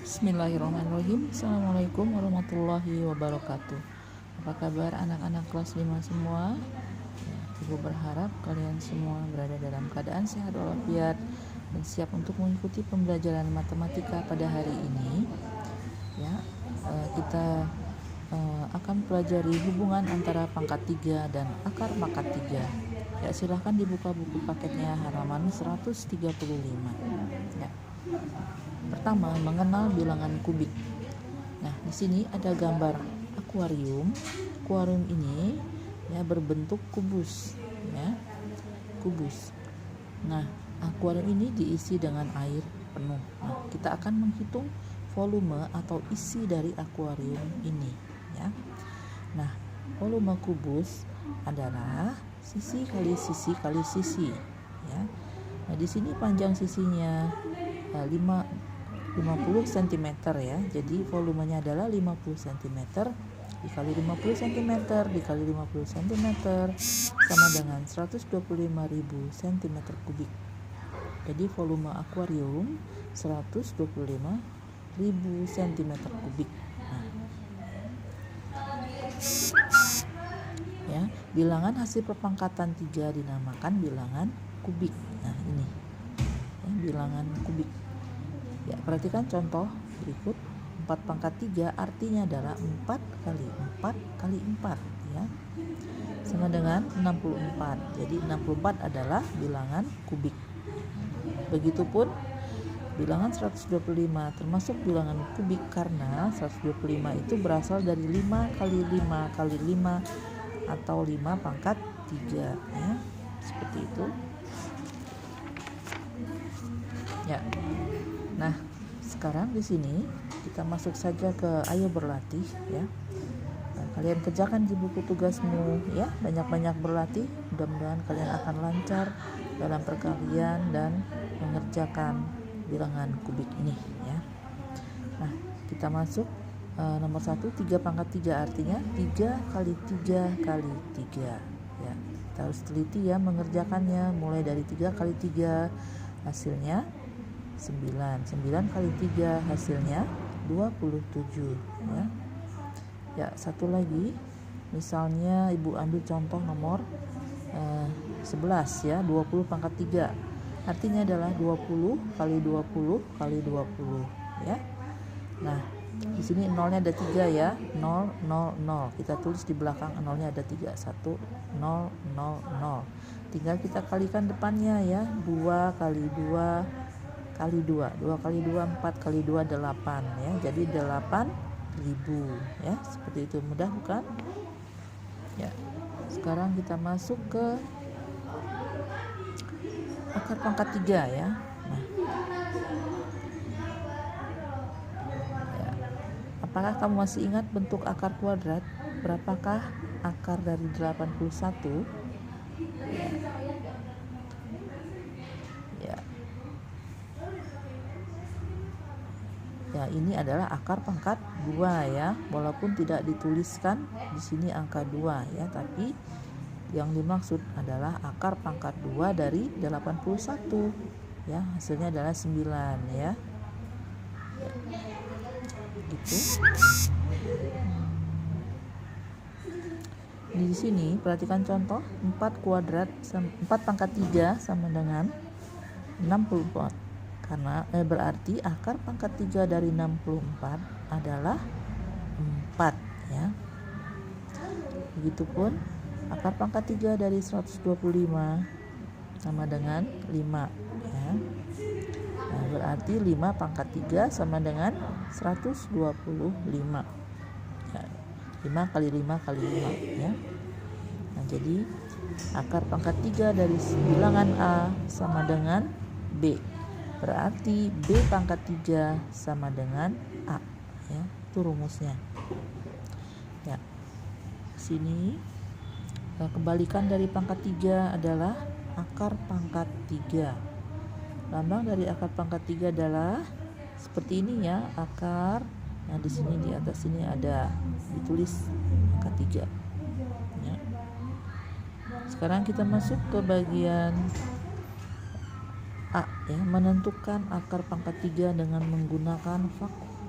Bismillahirrahmanirrahim. Assalamualaikum warahmatullahi wabarakatuh. Apa kabar anak-anak kelas 5 semua? Ibu berharap kalian semua berada dalam keadaan sehat walafiat dan siap untuk mengikuti pembelajaran matematika pada hari ini. Kita akan pelajari hubungan antara pangkat 3 dan akar pangkat 3. Silahkan dibuka buku paketnya halaman 135. Pertama, mengenal bilangan kubik. Nah, di sini ada gambar akuarium. Akuarium ini berbentuk kubus, kubus. Nah, akuarium ini diisi dengan air penuh. Nah, kita akan menghitung volume atau isi dari akuarium ini, Nah, volume kubus adalah sisi kali sisi kali sisi, Nah, di sini panjang sisinya 50 cm Jadi volumenya adalah 50 cm dikali 50 cm dikali 50 cm sama dengan 125.000 cm3. Jadi volume akuarium 125.000 cm3. Bilangan hasil perpangkatan 3 dinamakan bilangan kubik. Nah, ini bilangan kubik. Perhatikan contoh berikut. 4 pangkat 3 artinya adalah 4 kali 4 kali 4, sama dengan 64. Jadi 64 adalah bilangan kubik. Begitupun bilangan 125 termasuk bilangan kubik karena 125 itu berasal dari 5 kali 5 kali 5 atau 5 pangkat 3, seperti itu. Nah, sekarang di sini kita masuk saja ke ayo berlatih, Nah, kalian kerjakan di buku tugasmu, banyak-banyak berlatih. Mudah-mudahan kalian akan lancar dalam perkalian dan mengerjakan bilangan kubik ini, Nah, kita masuk nomor 1, 3 pangkat 3 artinya 3 kali 3 kali 3, Kita harus teliti mengerjakannya. Mulai dari 3 kali 3 hasilnya 9 kali 3 hasilnya 27, satu lagi, misalnya ibu ambil contoh nomor 11, 20 pangkat 3 artinya adalah 20 kali 20 kali 20, Nah, di sini nolnya ada 3, 0 0 0. Kita tulis di belakang nolnya ada 3, 1 0 0 0. Tinggal kita kalikan depannya, 2 kali 2 kali 2, 2 kali 2 4 kali 2 8, jadi 8.000, seperti itu. Mudah bukan? Sekarang kita masuk ke akar pangkat 3, Nah, apakah kamu masih ingat bentuk akar kuadrat? Berapakah akar dari 81? Ini adalah akar pangkat 2, walaupun tidak dituliskan di sini angka 2, tapi yang dimaksud adalah akar pangkat 2 dari 81, hasilnya adalah 9, gitu. Di sini perhatikan contoh 4 pangkat 3 sama dengan 64. Karena berarti akar pangkat 3 dari 64 adalah 4, Begitupun akar pangkat 3 dari 125 sama dengan 5, Nah, berarti 5 pangkat 3 sama dengan 125, 5 kali 5 kali 5, Nah, jadi akar pangkat 3 dari bilangan A sama dengan B. Berarti B pangkat 3 sama dengan A, itu rumusnya. Sini kebalikan dari pangkat 3 adalah akar pangkat 3. Lambang dari akar pangkat 3 adalah seperti ini, akar. Nah, di sini di atas sini ada ditulis angka 3. Sekarang kita masuk ke bagian A, menentukan akar pangkat 3 dengan menggunakan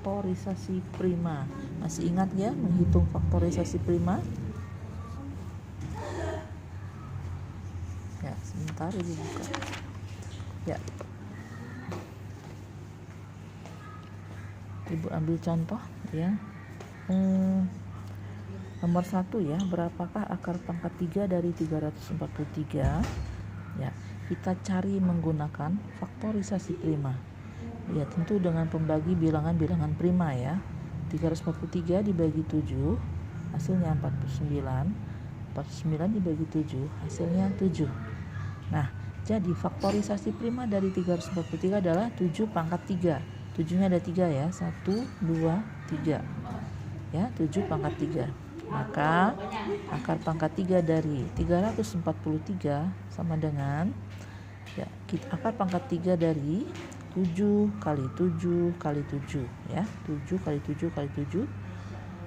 faktorisasi prima. Masih ingat ya menghitung faktorisasi prima? Ya, sebentar Ibu buka. Ya. Ibu ambil contoh ya. Nomor 1 ya, berapakah akar pangkat 3 dari 343? Ya, kita cari menggunakan faktorisasi prima. Ya, tentu dengan pembagi bilangan-bilangan prima ya. 343 dibagi 7 hasilnya 49. 49 dibagi 7 hasilnya 7. Nah, jadi faktorisasi prima dari 343 adalah 7 pangkat 3. 7-nya ada 3 ya. 1, 2, 3. Ya, 7 pangkat 3. Maka akar pangkat 3 dari 343 sama dengan ya, akar pangkat 3 dari 7 kali 7 kali 7 ya. 7 kali 7 kali 7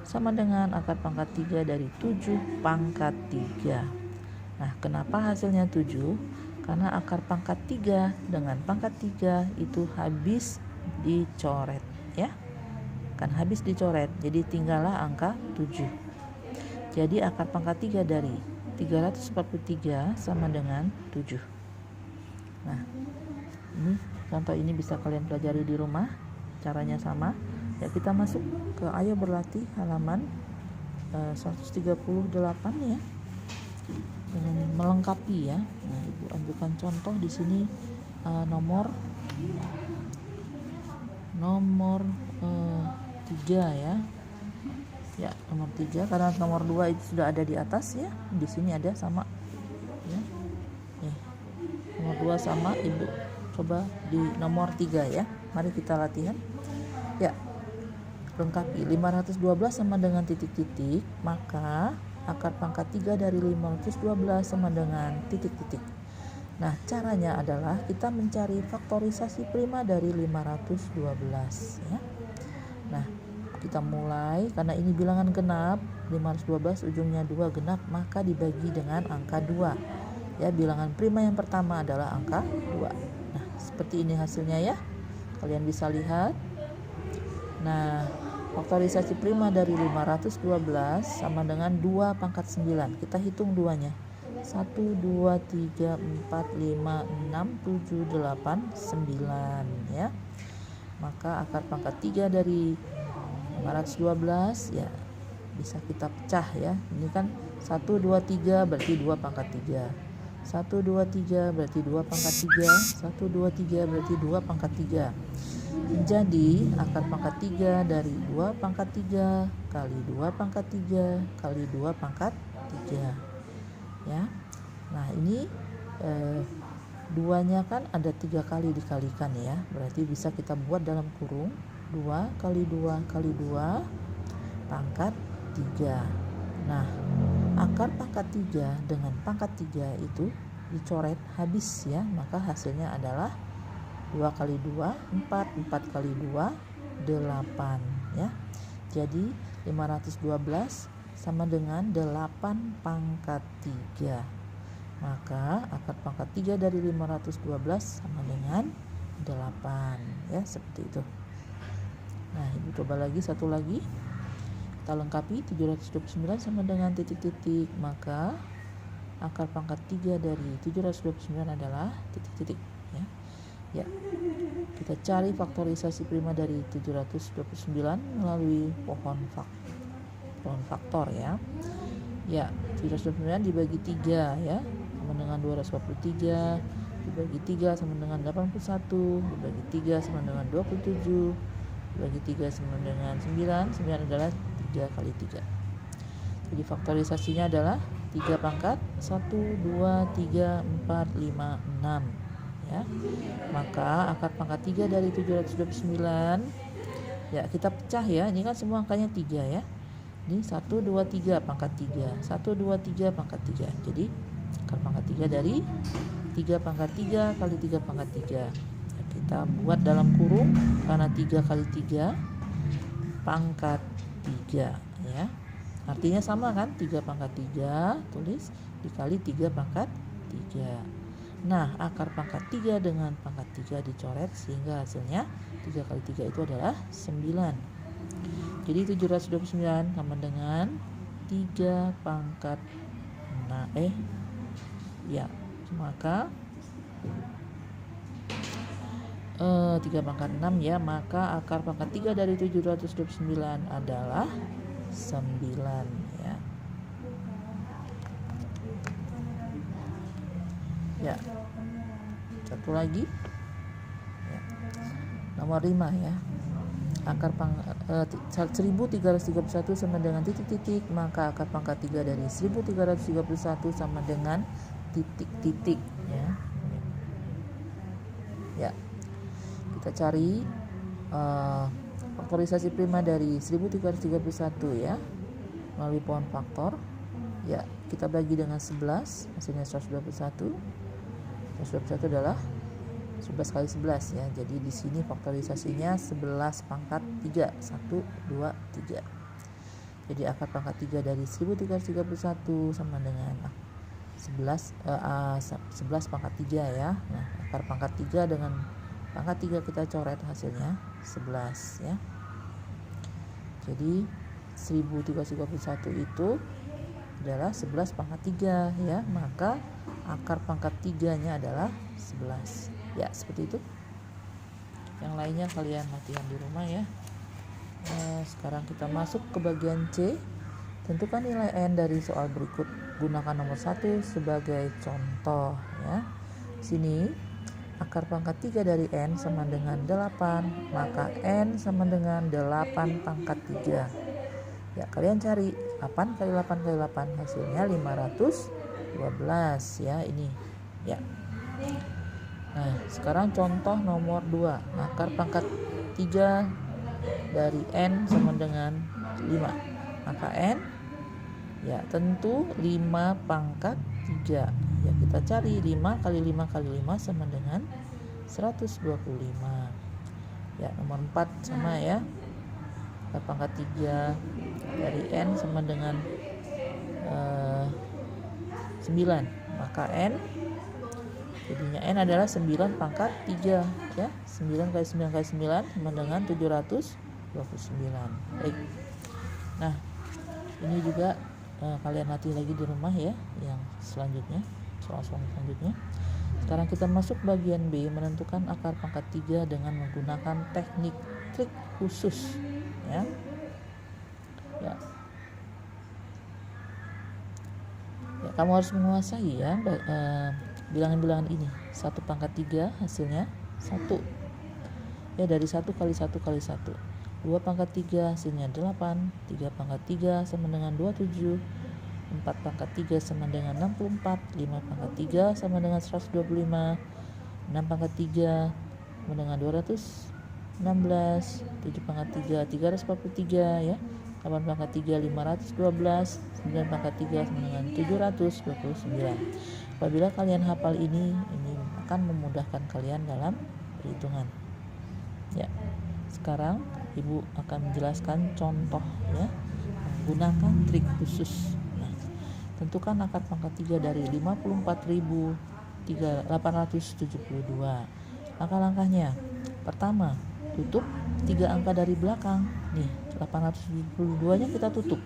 sama dengan akar pangkat 3 dari 7 pangkat 3. Nah, kenapa hasilnya 7? Karena akar pangkat 3 dengan pangkat 3 itu habis dicoret ya. Kan habis dicoret, jadi tinggallah angka 7. Jadi akar pangkat 3 dari 343 sama dengan 7. Nah, ini contoh ini bisa kalian pelajari di rumah. Caranya sama. Ya, kita masuk ke Ayo Berlatih halaman 138 ya. Dengan melengkapi ya. Nah, Ibu ambilkan contoh di sini nomor 3 ya. Ya, nomor 3 karena nomor 2 itu sudah ada di atas ya. Di sini ada sama ya. Nomor 2 sama, Ibu coba di nomor 3 ya. Mari kita latihan. Ya. Lengkapi 512 sama dengan titik-titik, maka akar pangkat 3 dari 512 sama dengan titik-titik. Nah, caranya adalah kita mencari faktorisasi prima dari 512 ya. Nah, kita mulai karena ini bilangan genap, 512 ujungnya 2 genap, maka dibagi dengan angka 2. Ya, bilangan prima yang pertama adalah angka 2. Nah, seperti ini hasilnya ya. Kalian bisa lihat. Nah, faktorisasi prima dari 512 sama dengan 2 pangkat 9. Kita hitung duanya. 1, 2, 3, 4, 5, 6, 7, 8, 9 ya. Maka akar pangkat 3 dari 512 ya bisa kita pecah ya. Ini kan 1, 2, 3 berarti 2 pangkat 3. 1, 2, 3 berarti 2 pangkat 3. 1, 2, 3 berarti 2 pangkat 3. Jadi akar pangkat 3 dari 2 pangkat 3 kali 2 pangkat 3 kali 2 pangkat 3 ya. Nah, ini duanya kan ada 3 kali dikalikan ya. Berarti bisa kita buat dalam kurung 2 kali 2 kali 2 pangkat 3. Nah, akar pangkat 3 dengan pangkat 3 itu dicoret habis ya. Maka hasilnya adalah 2 kali 2, 4, 4 kali 2, 8 ya. Jadi 512 sama dengan 8 pangkat 3. Maka akar pangkat 3 dari 512 sama dengan 8 ya, seperti itu. Nah, Ibu coba lagi satu lagi. Kita lengkapi 729 sama dengan titik-titik, maka akar pangkat 3 dari 729 adalah titik-titik ya. Ya. Kita cari faktorisasi prima dari 729 melalui pohon faktor ya. Ya, 729 dibagi 3 ya, sama dengan 243, dibagi 3 sama dengan 81, dibagi 3 sama dengan 27, dibagi 3 sama dengan 9, 9 adalah 3 kali 3. Jadi faktorisasinya adalah 3 pangkat 1, 2, 3, 4, 5, 6 ya. Maka akar pangkat 3 dari 729 ya kita pecah ya. Ini kan semua angkanya 3 ya. Ini 1, 2, 3 pangkat 3, 1, 2, 3 pangkat 3. Jadi akar pangkat 3 dari 3 pangkat 3 kali 3 pangkat 3 ya, kita buat dalam kurung karena 3 kali 3 pangkat 3 ya. Artinya sama kan, 3 pangkat 3 tulis dikali 3 pangkat 3. Nah, akar pangkat 3 dengan pangkat 3 dicoret sehingga hasilnya 3 kali 3 itu adalah 9. Jadi 729 sama dengan 3 pangkat 6. Ya, maka 3 pangkat 6 ya, maka akar pangkat 3 dari 729 adalah 9 ya. Ya. Satu lagi. Ya. Nomor 5 ya. Akar 1331 sama dengan titik-titik, maka akar pangkat 3 dari 1331 sama dengan titik-titik ya. Ya. Kita cari faktorisasi prima dari 1331 ya, melalui pohon faktor. Ya, kita bagi dengan 11, hasilnya 121. 121 adalah 11 kali 11 ya. Jadi di sini faktorisasinya 11 pangkat 3. 1, 2, 3. Jadi akar pangkat 3 dari 1331 sama dengan 11 pangkat 3 ya. Nah, akar pangkat 3 dengan pangkat 3 kita coret hasilnya 11 ya. Jadi 1331 itu adalah 11 pangkat 3 ya, maka akar pangkat 3-nya adalah 11 ya, seperti itu. Yang lainnya kalian latihan di rumah ya. Sekarang kita masuk ke bagian C. Tentukan nilai N dari soal berikut. Gunakan nomor 1 sebagai contoh ya. Sini akar pangkat 3 dari N sama dengan 8, maka N sama dengan 8 pangkat 3. Ya, kalian cari 8 kali 8 kali 8, hasilnya 512 ya, ini ya. Nah, sekarang contoh nomor 2. Akar pangkat 3 dari N sama dengan 5, maka N ya tentu 5 pangkat 3 ya. Kita cari 5 kali 5 kali 5 sama dengan 125 ya. Nomor 4 sama ya, akar pangkat 3 dari N sama dengan 9, maka N jadinya N adalah 9 pangkat 3 ya. 9 kali 9 kali 9 sama dengan 729. Baik. Nah, ini juga kalian latih lagi di rumah ya, yang selanjutnya, soal-soal selanjutnya. Sekarang kita masuk bagian B, menentukan akar pangkat 3 dengan menggunakan teknik trik khusus ya. Ya. Ya, kamu harus menguasai ya bilangan-bilangan ini. 1 pangkat 3 hasilnya 1 ya, dari 1 kali 1 kali 1. 2 pangkat 3 hasilnya 8. 3 pangkat 3 sama dengan 27. 4 pangkat 3 sama dengan 64. 5 pangkat 3 sama dengan 125. 6 pangkat 3 sama dengan 216. 7 pangkat 3 343 ya. 8 pangkat 3 512. 9 pangkat 3 sama dengan 729. Apabila kalian hafal ini akan memudahkan kalian dalam perhitungan ya. Sekarang Ibu akan menjelaskan contoh ya, menggunakan trik khusus. Nah, tentukan akar pangkat 3 dari 54.872. Langkah-langkahnya: pertama, tutup 3 angka dari belakang. Nih, 872 nya kita tutup,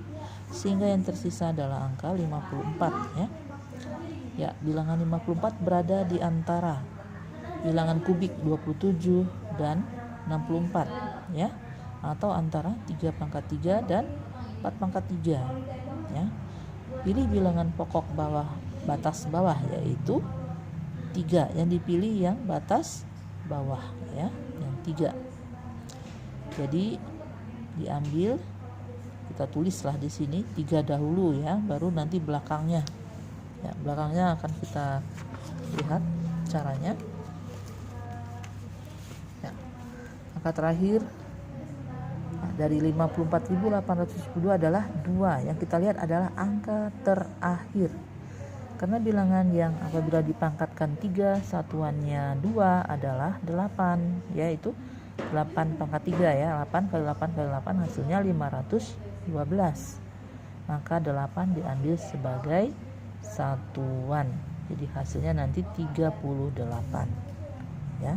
sehingga yang tersisa adalah angka 54 ya. Ya, bilangan 54 berada di antara bilangan kubik 27 dan 64 ya, atau antara 3 pangkat 3 dan 4 pangkat 3 ya. Pilih bilangan pokok bawah, batas bawah, yaitu 3. Yang dipilih yang batas bawah ya, yang 3. Jadi diambil, kita tulislah di sini 3 dahulu ya, baru nanti belakangnya. Ya, belakangnya akan kita lihat caranya. Ya. Angka terakhir dari 54.872 adalah 2. Yang kita lihat adalah angka terakhir. Karena bilangan yang apabila dipangkatkan 3 satuannya 2 adalah 8, yaitu 8 pangkat 3 ya. 8 kali 8 kali 8 hasilnya 512. Maka 8 diambil sebagai satuan. Jadi hasilnya nanti 38 ya.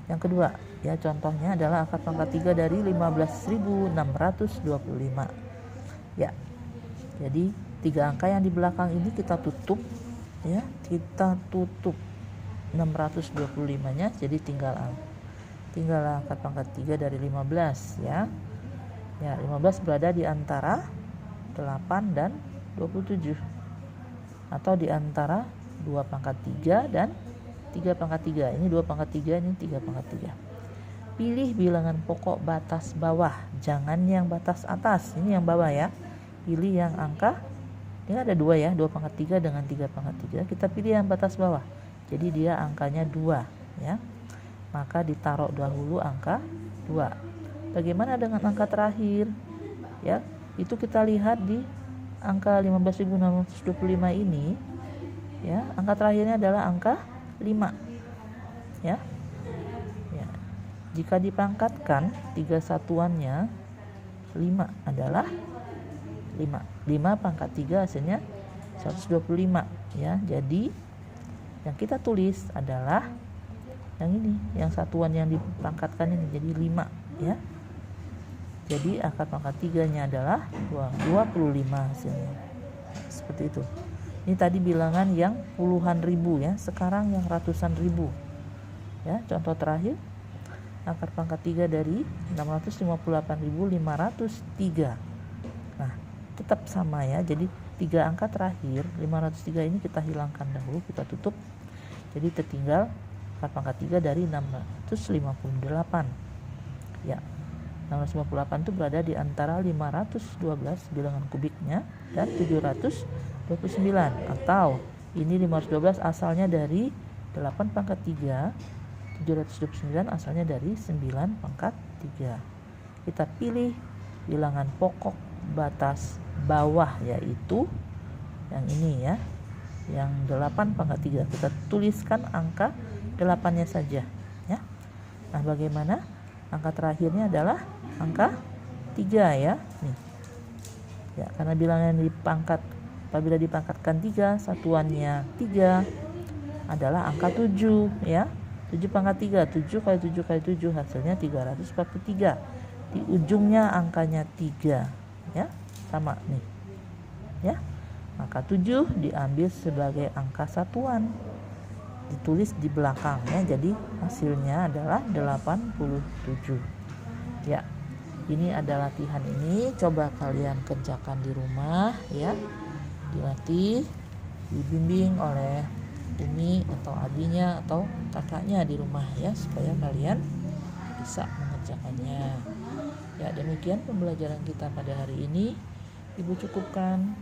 Yang kedua, Ya, contohnya adalah angka pangkat 3 dari 15.625. Ya. Jadi 3 angka yang di belakang ini kita tutup, ya. Kita tutup 625-nya, jadi tinggal angka pangkat 3 dari 15, ya. Ya, 15 berada di antara 8 dan 27. Atau di antara 2 pangkat 3 dan 3 pangkat 3. Ini 2 pangkat 3, ini 3 pangkat 3. Pilih bilangan pokok batas bawah, jangan yang batas atas. Ini yang bawah ya. Pilih yang angka, ini ada 2 ya, 2 pangkat 3 dengan 3 pangkat 3. Kita pilih yang batas bawah. Jadi dia angkanya 2 ya. Maka ditaruh dahulu angka 2. Bagaimana dengan angka terakhir? Ya, itu kita lihat di angka 15.625 ini. Ya, angka terakhirnya adalah angka 5. Ya. Jika dipangkatkan 3 satuannya 5 adalah 5 pangkat 3 hasilnya 125 ya. Jadi yang kita tulis adalah yang ini, yang satuan yang dipangkatkan ini, jadi 5 ya. Jadi akar pangkat 3-nya adalah 25 hasilnya. Seperti itu. Ini tadi bilangan yang puluhan ribu ya, sekarang yang ratusan ribu. Ya, contoh terakhir akar pangkat 3 dari 658.503. Nah, tetap sama ya. Jadi 3 angka terakhir 503 ini kita hilangkan dahulu, kita tutup. Jadi tertinggal akar pangkat 3 dari 658. Ya. 658 itu berada di antara 512 bilangan kubiknya dan 729, atau ini 512 asalnya dari 8 pangkat 3, 729 asalnya dari 9 pangkat 3. Kita pilih bilangan pokok batas bawah, yaitu yang ini ya, yang 8 pangkat 3. Kita tuliskan angka 8-nya saja ya. Nah, bagaimana? Angka terakhirnya adalah angka 3 ya. Nih. Ya, karena bilangan dipangkat, apabila dipangkatkan 3, satuannya 3 adalah angka 7 ya. 7 pangkat 3, 7 kali 7 kali 7 hasilnya 343. Di ujungnya angkanya 3 ya, sama nih ya. Maka 7 diambil sebagai angka satuan, ditulis di belakang ya. Jadi hasilnya adalah 87 ya. Ini ada latihan ini, coba kalian kerjakan di rumah ya, dilatih, dibimbing oleh Umi atau abinya atau kakaknya di rumah ya, supaya kalian bisa mengerjakannya. Ya, demikian pembelajaran kita pada hari ini. Ibu cukupkan.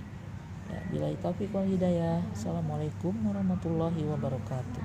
Ya, billahi taufiq wal hidayah. Assalamualaikum warahmatullahi wabarakatuh.